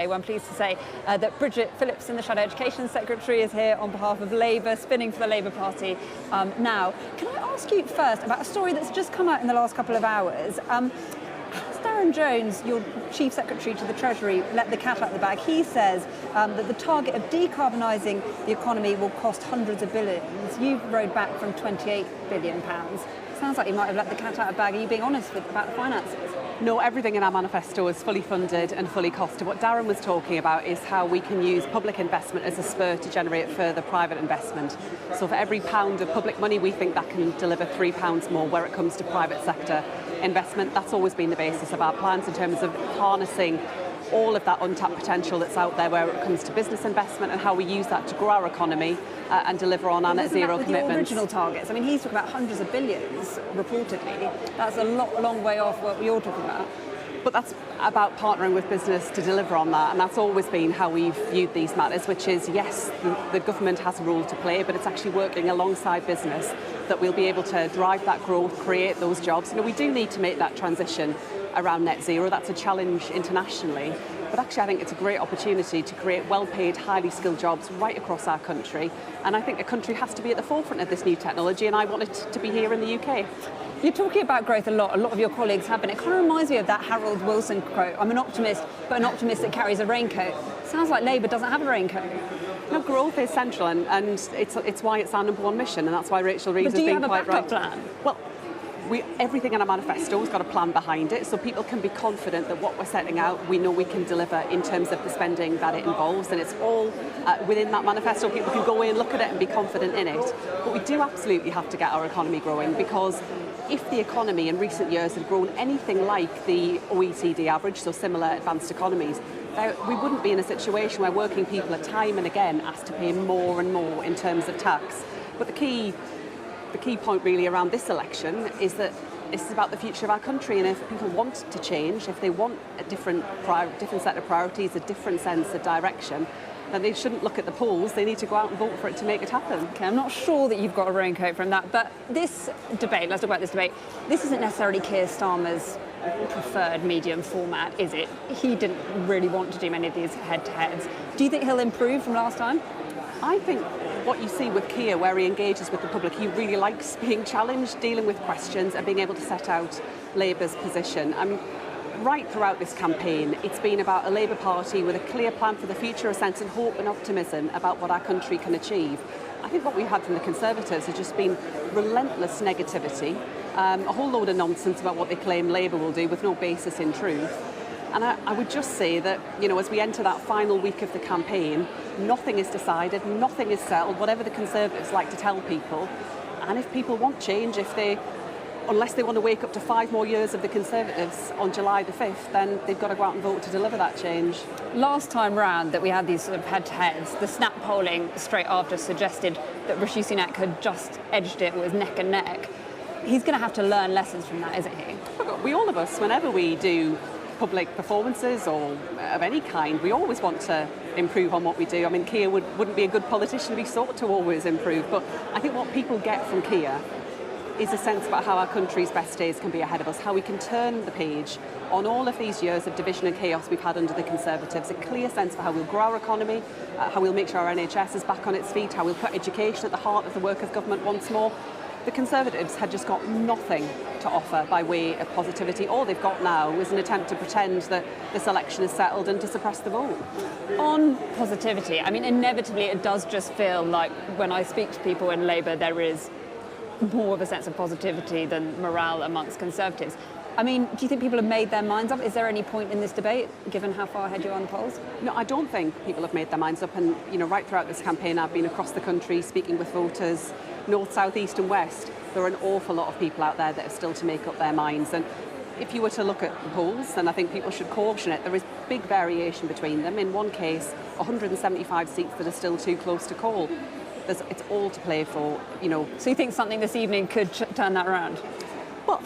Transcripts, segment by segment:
I'm pleased to say that Bridget Phillipson, the Shadow Education Secretary, is here on behalf of Labour, spinning for the Labour Party now. Can I ask you first about a story that's just come out in the last couple of hours? Darren Jones, your Chief Secretary to the Treasury, let the cat out of the bag. He says that the target of decarbonising the economy will cost hundreds of billions. You've rode back from £28 billion. Sounds like you might have let the cat out of the bag. Are you being honest about the finances? No, everything in our manifesto is fully funded and fully costed. What Darren was talking about is how we can use public investment as a spur to generate further private investment. So for every pound of public money, we think that can deliver £3 more where it comes to private sector investment. That's always been the basis of our plans in terms of harnessing all of that untapped potential that's out there where it comes to business investment and how we use that to grow our economy and deliver on our net zero commitments. The original targets. I mean, he's talking about hundreds of billions, reportedly. That's a long way off what you're talking about. But that's about partnering with business to deliver on that, and that's always been how we've viewed these matters, which is, yes, the government has a role to play, but it's actually working alongside business that we'll be able to drive that growth, create those jobs. You know, we do need to make that transition around net zero. That's a challenge internationally, but actually I think it's a great opportunity to create well-paid, highly skilled jobs right across our country, and I think the country has to be at the forefront of this new technology, and I want it to be here in the UK. You're talking about growth a lot of your colleagues have been. It kind of reminds me of that Harold Wilson quote, I'm an optimist, but an optimist that carries a raincoat. Sounds like Labour doesn't have a raincoat. No, growth is central, and it's why it's our number one mission, and that's why Rachel Reeves has been quite right. But do you have a backup plan? Well, everything in our manifesto has got a plan behind it, so people can be confident that what we're setting out, we know we can deliver in terms of the spending that it involves, and it's all within that manifesto. People can go in, look at it and be confident in it. But we do absolutely have to get our economy growing, because if the economy in recent years had grown anything like the OECD average, so similar advanced economies, we wouldn't be in a situation where working people are time and again asked to pay more and more in terms of tax. But the key point really around this election is that this is about the future of our country, and if people want to change, if they want a different set of priorities, a different sense of direction, then they shouldn't look at the polls. They need to go out and vote for it to make it happen. Okay, I'm not sure that you've got a raincoat from that, but this debate, let's talk about this debate, this isn't necessarily Keir Starmer's preferred medium format, is it? He didn't really want to do many of these head-to-heads. Do you think he'll improve from last time? I think what you see with Keir, where he engages with the public, he really likes being challenged, dealing with questions and being able to set out Labour's position. I mean, right throughout this campaign, it's been about a Labour Party with a clear plan for the future, a sense of hope and optimism about what our country can achieve. I think what we've had from the Conservatives has just been relentless negativity, a whole load of nonsense about what they claim Labour will do with no basis in truth. And I would just say that, you know, as we enter that final week of the campaign, nothing is decided, nothing is settled, whatever the Conservatives like to tell people. And if people want change, unless they want to wake up to 5 more years of the Conservatives on July the 5th, then they've got to go out and vote to deliver that change. Last time round that we had these sort of head-to-heads, the snap polling straight after suggested that Rishi Sunak had just edged it, was neck and neck. He's going to have to learn lessons from that, isn't he? All of us, whenever we do public performances or of any kind, we always want to improve on what we do. I mean, Keir wouldn't be a good politician if he sought to always improve, but I think what people get from Keir is a sense about how our country's best days can be ahead of us, how we can turn the page on all of these years of division and chaos we've had under the Conservatives, a clear sense for how we'll grow our economy, how we'll make sure our NHS is back on its feet, how we'll put education at the heart of the work of government once more. The Conservatives had just got nothing to offer by way of positivity. All they've got now is an attempt to pretend that this election is settled and to suppress the vote. On positivity, I mean, inevitably it does just feel like when I speak to people in Labour, there is more of a sense of positivity than morale amongst Conservatives. I mean, do you think people have made their minds up? Is there any point in this debate, given how far ahead you are on the polls? No, I don't think people have made their minds up. And, you know, right throughout this campaign, I've been across the country speaking with voters, north, south, east and west. There are an awful lot of people out there that are still to make up their minds. And if you were to look at the polls, then I think people should caution it. There is big variation between them. In one case, 175 seats that are still too close to call. It's all to play for, you know. So you think something this evening could turn that around? Well,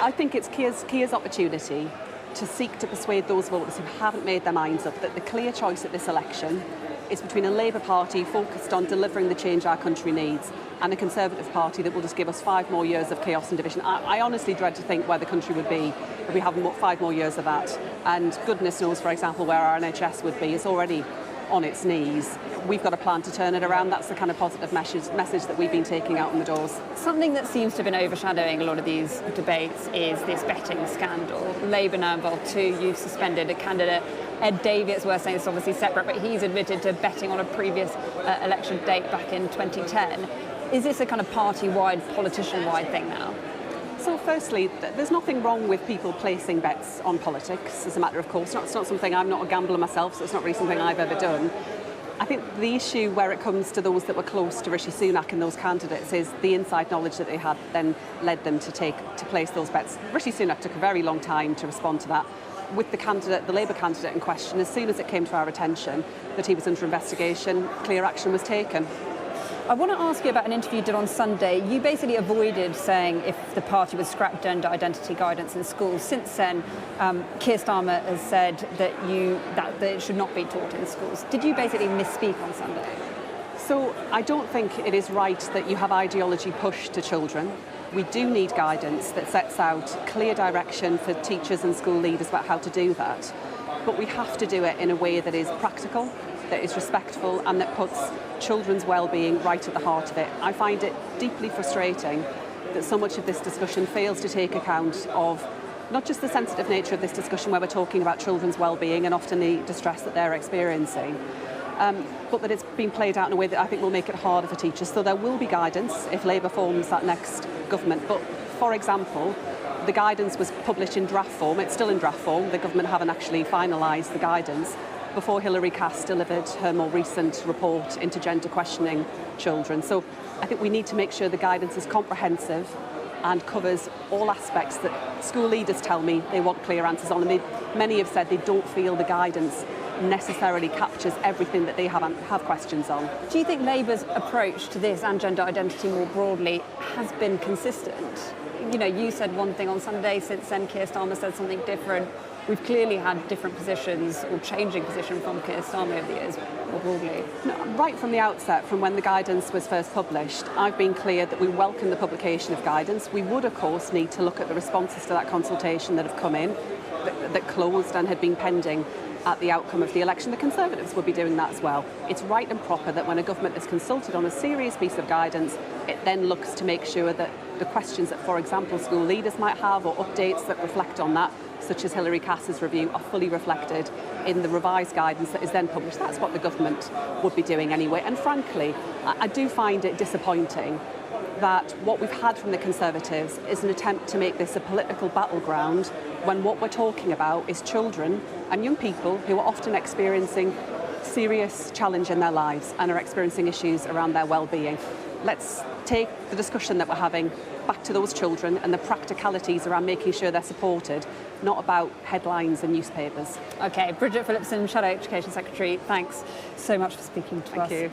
I think it's Keir's opportunity to seek to persuade those voters who haven't made their minds up that the clear choice at this election is between a Labour Party focused on delivering the change our country needs and a Conservative Party that will just give us 5 more years of chaos and division. I honestly dread to think where the country would be if we have 5 more years of that. And goodness knows, for example, where our NHS would be. It's already on its knees. We've got a plan to turn it around. That's the kind of positive message that we've been taking out in the doors. Something that seems to have been overshadowing a lot of these debates is this betting scandal. Labour now involved too. You've suspended a candidate. Ed Davey, it's worth saying it's obviously separate, but he's admitted to betting on a previous election date back in 2010. Is this a kind of party-wide, politician-wide thing now? So firstly, there's nothing wrong with people placing bets on politics, as a matter of course. It's not something, I'm not a gambler myself, so it's not really something I've ever done. I think the issue where it comes to those that were close to Rishi Sunak and those candidates is the inside knowledge that they had then led them to place those bets. Rishi Sunak took a very long time to respond to that. With the Labour candidate in question, as soon as it came to our attention that he was under investigation, clear action was taken. I want to ask you about an interview you did on Sunday. You basically avoided saying if the party would scrap gender identity guidance in schools. Since then, Keir Starmer has said that it should not be taught in schools. Did you basically misspeak on Sunday? So I don't think it is right that you have ideology pushed to children. We do need guidance that sets out clear direction for teachers and school leaders about how to do that. But we have to do it in a way that is practical, that is respectful, and that puts children's well-being right at the heart of it. I find it deeply frustrating that so much of this discussion fails to take account of not just the sensitive nature of this discussion where we're talking about children's well-being and often the distress that they're experiencing, but that it's been played out in a way that I think will make it harder for teachers. So there will be guidance if Labour forms that next government. But, for example, the guidance was published in draft form. It's still in draft form. The government haven't actually finalised the guidance before Hilary Cass delivered her more recent report into gender questioning children. So I think we need to make sure the guidance is comprehensive and covers all aspects that school leaders tell me they want clear answers on. And many have said they don't feel the guidance necessarily captures everything that they have questions on. Do you think Labour's approach to this and gender identity more broadly has been consistent? You know, you said one thing on Sunday, since then Keir Starmer said something different. We've clearly had different positions or changing position from Keir Starmer over the years, more broadly. No, right from the outset, from when the guidance was first published, I've been clear that we welcome the publication of guidance. We would, of course, need to look at the responses to that consultation that have come in, that closed and had been pending at the outcome of the election. The Conservatives would be doing that as well. It's right and proper that when a government is consulted on a serious piece of guidance, it then looks to make sure that the questions that, for example, school leaders might have or updates that reflect on that, such as Hilary Cass's review, are fully reflected in the revised guidance that is then published. That's what the government would be doing anyway. And frankly, I do find it disappointing that what we've had from the Conservatives is an attempt to make this a political battleground when what we're talking about is children and young people who are often experiencing serious challenge in their lives and are experiencing issues around their well-being. Let's take the discussion that we're having back to those children and the practicalities around making sure they're supported, not about headlines and newspapers. OK, Bridget Phillipson, Shadow Education Secretary, thanks so much for speaking to us. Thank you.